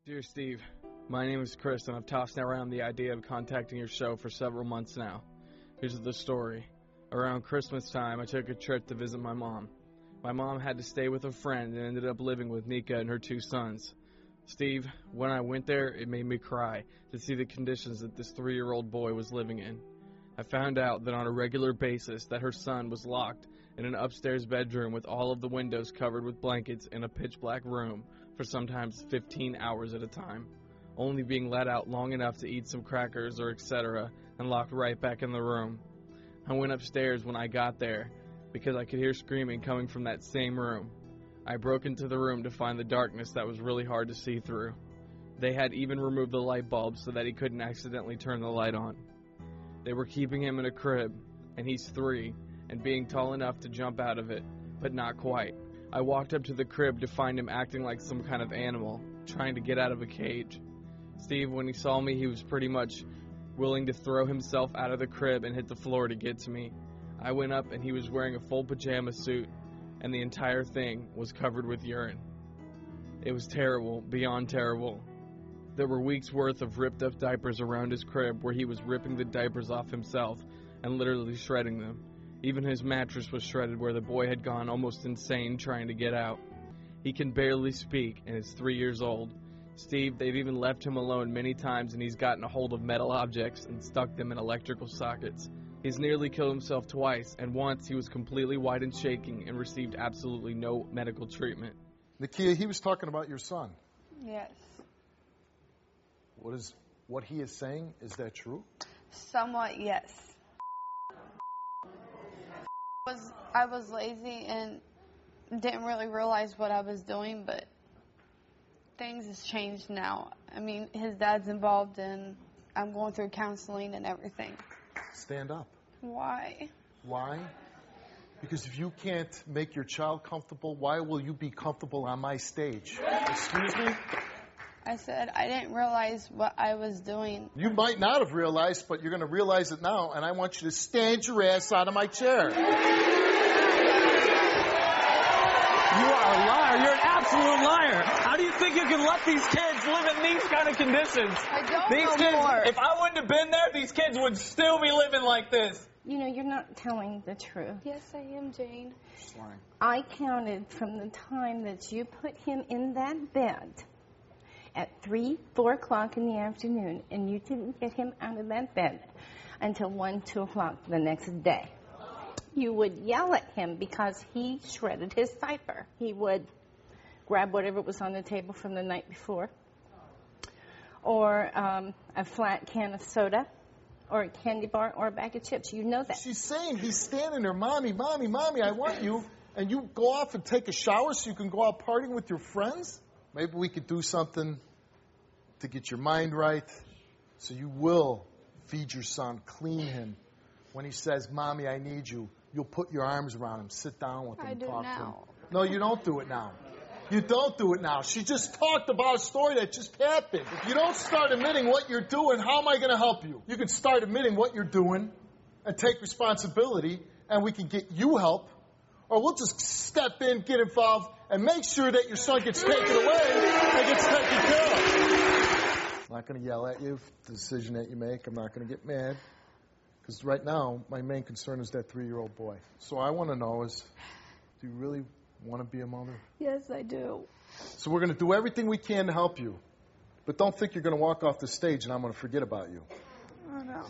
Dear Steve, my name is Chris, and I've tossed around the idea of contacting your show for several months now. Here's the story. Around Christmas time, I took a trip to visit my mom. My mom had to stay with a friend and ended up living with Nika and her 2 sons. Steve, when I went there, it made me cry to see the conditions that this 3-year-old boy was living in. I found out that on a regular basis that her son was locked in an upstairs bedroom with all of the windows covered with blankets in a pitch-black room for sometimes 15 hours at a time, only being let out long enough to eat some crackers or etc. and locked right back in the room. I went upstairs when I got there because I could hear screaming coming from that same room. I broke into the room to find the darkness that was really hard to see through. They had even removed the light bulb so that he couldn't accidentally turn the light on. They were keeping him in a crib, and he's 3, and being tall enough to jump out of it, but not quite. I walked up to the crib to find him acting like some kind of animal, trying to get out of a cage. Steve, when he saw me, he was pretty much willing to throw himself out of the crib and hit the floor to get to me. I went up, and he was wearing a full pajama suit, and the entire thing was covered with urine. It was terrible, beyond terrible. There were weeks' worth of ripped-up diapers around his crib where he was ripping the diapers off himself and literally shredding them. Even his mattress was shredded where the boy had gone almost insane trying to get out. He can barely speak and is 3 years old. Steve, they've even left him alone many times, and he's gotten a hold of metal objects and stuck them in electrical sockets. He's nearly killed himself twice, and once he was completely white and shaking and received absolutely no medical treatment. Nakia, he was talking about your son. Yes. What he is saying, is that true? Somewhat, yes. I was lazy and didn't really realize what I was doing, but things has changed now. I mean, his dad's involved, and I'm going through counseling and everything. Stand up. Why? Why? Because if you can't make your child comfortable, why will you be comfortable on my stage? Excuse me? I said I didn't realize what I was doing. You might not have realized, but you're going to realize it now, and I want you to stand your ass out of my chair. You are a liar. You're an absolute liar. How do you think you can let these kids live in these kind of conditions? I don't these know kids, more. If I wouldn't have been there, these kids would still be living like this. You know, you're not telling the truth. Yes, I am, Jane. I counted from the time that you put him in that bed at 4 o'clock in the afternoon, and you didn't get him out of that bed until 1, 2 o'clock the next day. You would yell at him because he shredded his diaper. He would grab whatever was on the table from the night before, or a flat can of soda, or a candy bar, or a bag of chips. You know that. She's saying he's standing there, Mommy, Mommy, Mommy, I want you. And you go off and take a shower so you can go out partying with your friends? Maybe we could do something to get your mind right so you will feed your son, clean him. When he says, Mommy, I need you, you'll put your arms around him, sit down with him, I do talk now. to him. No, you don't do it now. You don't do it now. She just talked about a story that just happened. If you don't start admitting what you're doing, how am I going to help you? You can start admitting what you're doing and take responsibility, and we can get you help. Or we'll just step in, get involved, and make sure that your son gets taken away and gets taken care of. I'm not going to yell at you for the decision that you make. I'm not going to get mad. Because right now, my main concern is that 3-year-old boy. So I want to know is, do you really want to be a mother? Yes, I do. So we're going to do everything we can to help you. But don't think you're going to walk off the stage and I'm going to forget about you. I know.